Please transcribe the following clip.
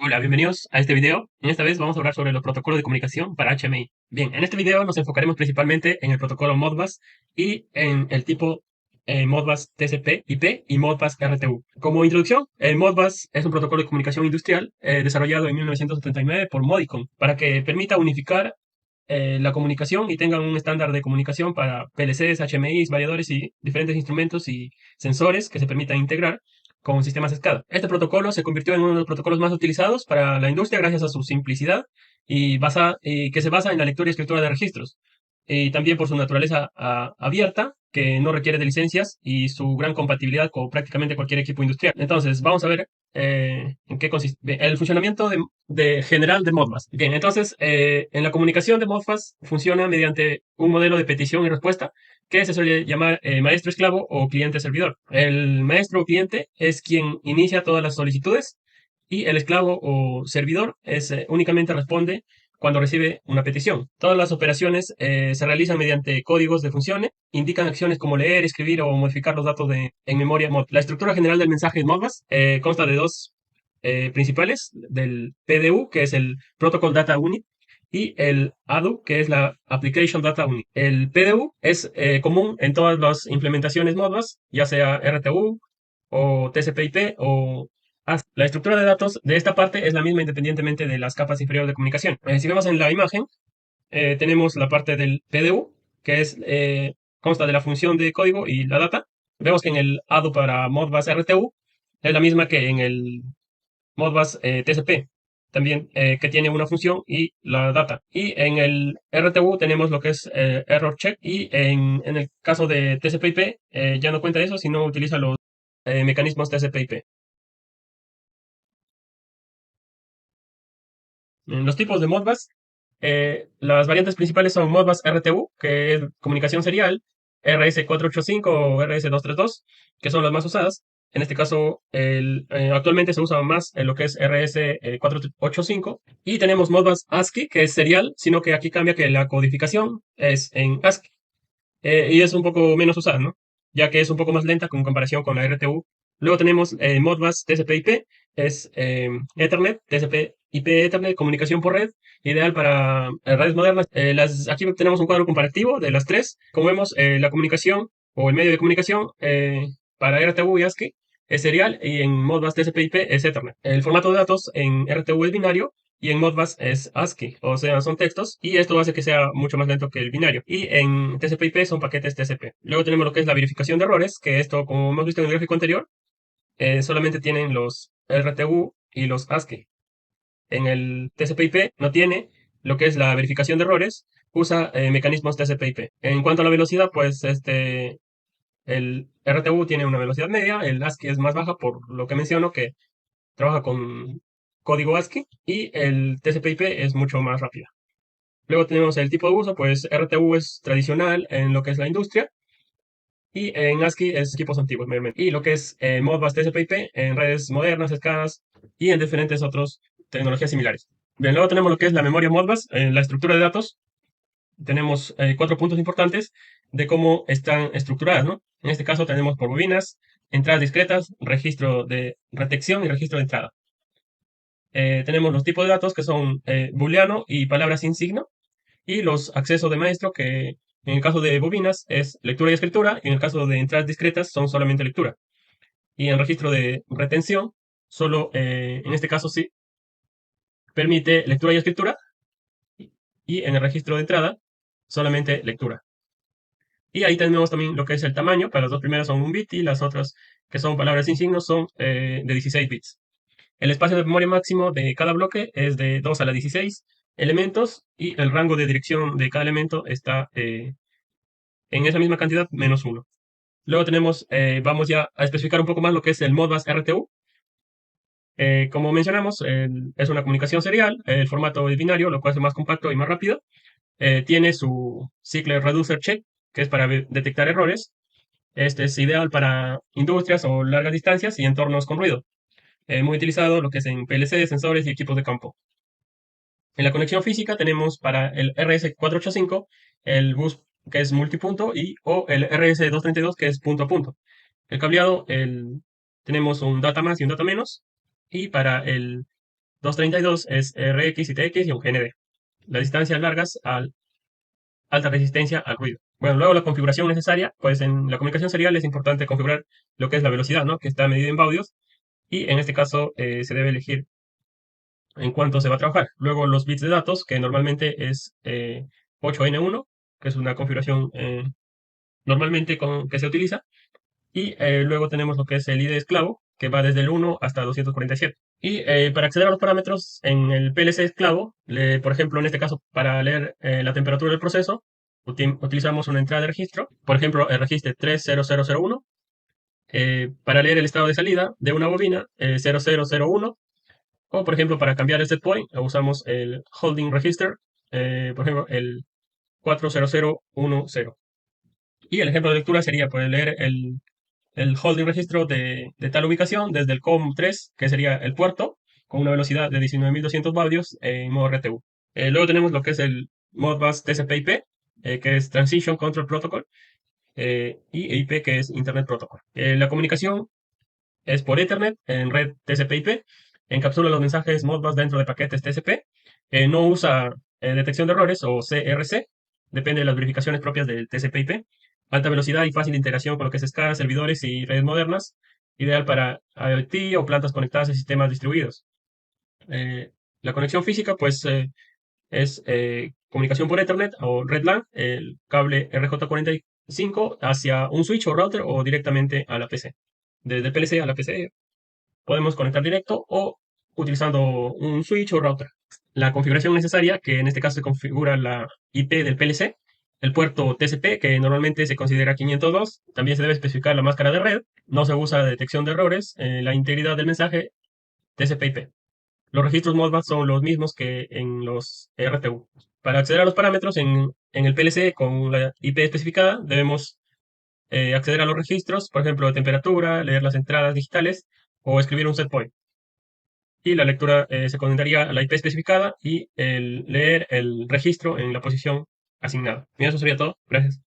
Hola, bienvenidos a este video. En esta vez vamos a hablar sobre los protocolos de comunicación para HMI. Bien, en este video nos enfocaremos principalmente en el protocolo Modbus y en el tipo Modbus TCP/IP y Modbus RTU. Como introducción, el Modbus es un protocolo de comunicación industrial desarrollado en 1979 por Modicon para que permita unificar la comunicación y tengan un estándar de comunicación para PLCs, HMIs, variadores y diferentes instrumentos y sensores que se permitan integrar con sistemas SCADA. Este protocolo se convirtió en uno de los protocolos más utilizados para la industria gracias a su simplicidad y que se basa en la lectura y escritura de registros. Y también por su naturaleza abierta, que no requiere de licencias, y su gran compatibilidad con prácticamente cualquier equipo industrial. Entonces, vamos a ver en qué consiste. Bien, el funcionamiento de general de Modbus. Bien, entonces, en la comunicación de Modbus funciona mediante un modelo de petición y respuesta que se suele llamar maestro-esclavo o cliente-servidor. El maestro-cliente es quien inicia todas las solicitudes y el esclavo o servidor únicamente responde cuando recibe una petición. Todas las operaciones se realizan mediante códigos de funciones, indican acciones como leer, escribir o modificar los datos en memoria mod. La estructura general del mensaje Modbus consta de dos principales, del PDU, que es el Protocol Data Unit, y el ADU, que es la Application Data Unit. El PDU es común en todas las implementaciones Modbus, ya sea RTU o TCP/IP o ASCII. La estructura de datos de esta parte es la misma independientemente de las capas inferiores de comunicación. Si vemos en la imagen, tenemos la parte del PDU, que consta de la función de código y la data. Vemos que en el ADU para Modbus RTU es la misma que en el Modbus TCP, también que tiene una función y la data. Y en el RTU tenemos lo que es error check, y en el caso de TCP/IP ya no cuenta eso, sino utiliza los mecanismos TCP/IP. En los tipos de Modbus, las variantes principales son Modbus RTU, que es comunicación serial, RS485 o RS232, que son las más usadas. En este caso, actualmente se usa más lo que es RS485. Y tenemos Modbus ASCII, que es serial, sino que aquí cambia que la codificación es en ASCII. Y es un poco menos usada, ¿no? Ya que es un poco más lenta con comparación con la RTU. Luego tenemos Modbus TCP/IP, es Ethernet, TCP/IP Ethernet, comunicación por red, ideal para redes modernas. Aquí tenemos un cuadro comparativo de las tres. Como vemos, la comunicación o el medio de comunicación para RTU y ASCII es serial, y en Modbus TCP/IP es Ethernet. El formato de datos en RTU es binario y en Modbus es ASCII, o sea, son textos, y esto hace que sea mucho más lento que el binario. Y en TCP/IP son paquetes TCP. Luego tenemos lo que es la verificación de errores, que esto, como hemos visto en el gráfico anterior, solamente tienen los RTU y los ASCII. En el TCP/IP no tiene lo que es la verificación de errores, usa mecanismos TCP/IP. En cuanto a la velocidad, pues el RTU tiene una velocidad media, el ASCII es más baja por lo que menciono, que trabaja con código ASCII, y el TCP/IP es mucho más rápida. Luego tenemos el tipo de uso, pues RTU es tradicional en lo que es la industria, y en ASCII es equipos antiguos, mayormente. Y lo que es Modbus TCP/IP en redes modernas, escalas y en diferentes otras tecnologías similares. Bien, luego tenemos lo que es la memoria Modbus, la estructura de datos. Tenemos cuatro puntos importantes de cómo están estructuradas, ¿no? En este caso tenemos por bobinas, entradas discretas, registro de retención y registro de entrada. Tenemos los tipos de datos, que son booleano y palabras sin signo, y los accesos de maestro, que en el caso de bobinas es lectura y escritura, y en el caso de entradas discretas son solamente lectura. Y en registro de retención, solo en este caso sí permite lectura y escritura, y en el registro de entrada solamente lectura. Y ahí tenemos también lo que es el tamaño. Para las dos primeras son 1 bit, y las otras, que son palabras sin signos, son de 16 bits. El espacio de memoria máximo de cada bloque es de 2 a la 16 elementos, y el rango de dirección de cada elemento está en esa misma cantidad menos 1. Luego vamos ya a especificar un poco más lo que es el Modbus RTU. Como mencionamos, es una comunicación serial, el formato es binario, lo cual es más compacto y más rápido. Tiene su cycle reducer check, que es para detectar errores. Este es ideal para industrias o largas distancias y entornos con ruido. Muy utilizado lo que es en PLC, sensores y equipos de campo. En la conexión física tenemos para el RS485 el bus, que es multipunto, o el RS232, que es punto a punto. El cableado, tenemos un data más y un data menos. Y para el 232 es Rx y Tx y un GND. Las distancias largas al alta resistencia al ruido. Bueno, luego la configuración necesaria, pues en la comunicación serial es importante configurar lo que es la velocidad, ¿no? Que está medida en baudios y en este caso se debe elegir en cuánto se va a trabajar. Luego los bits de datos, que normalmente es 8N1, que es una configuración normalmente que se utiliza. Y luego tenemos lo que es el ID esclavo, que va desde el 1 hasta 247. Y para acceder a los parámetros en el PLC esclavo, por ejemplo, en este caso, para leer la temperatura del proceso, utilizamos una entrada de registro, por ejemplo, el registro 30001, para leer el estado de salida de una bobina 0001, o por ejemplo, para cambiar el set point, usamos el holding register, por ejemplo, el 40010. Y el ejemplo de lectura sería poder leer el holding registro de tal ubicación desde el COM3, que sería el puerto, con una velocidad de 19.200 baudios en modo RTU. Luego tenemos lo que es el Modbus TCP/IP, que es Transition Control Protocol, y IP, que es Internet Protocol. La comunicación es por Ethernet en red TCP/IP, encapsula los mensajes Modbus dentro de paquetes TCP, no usa detección de errores o CRC, depende de las verificaciones propias del TCP/IP, alta velocidad y fácil integración con lo que es SCADA, servidores y redes modernas, ideal para IoT o plantas conectadas a sistemas distribuidos. Eh, la conexión física, pues, es comunicación por Ethernet o Red LAN, el cable RJ45 hacia un switch o router o directamente a la PC. Desde el PLC a la PC podemos conectar directo o utilizando un switch o router. La configuración necesaria, que en este caso se configura la IP del PLC, el puerto TCP, que normalmente se considera 502, también se debe especificar la máscara de red, no se usa detección de errores, la integridad del mensaje TCP/IP. Los registros Modbus son los mismos que en los RTU. Para acceder a los parámetros en el PLC con la IP especificada, debemos acceder a los registros, por ejemplo, de temperatura, leer las entradas digitales o escribir un set point. Y la lectura se conectaría a la IP especificada y leer el registro en la posición asignada. Y eso sería todo. Gracias.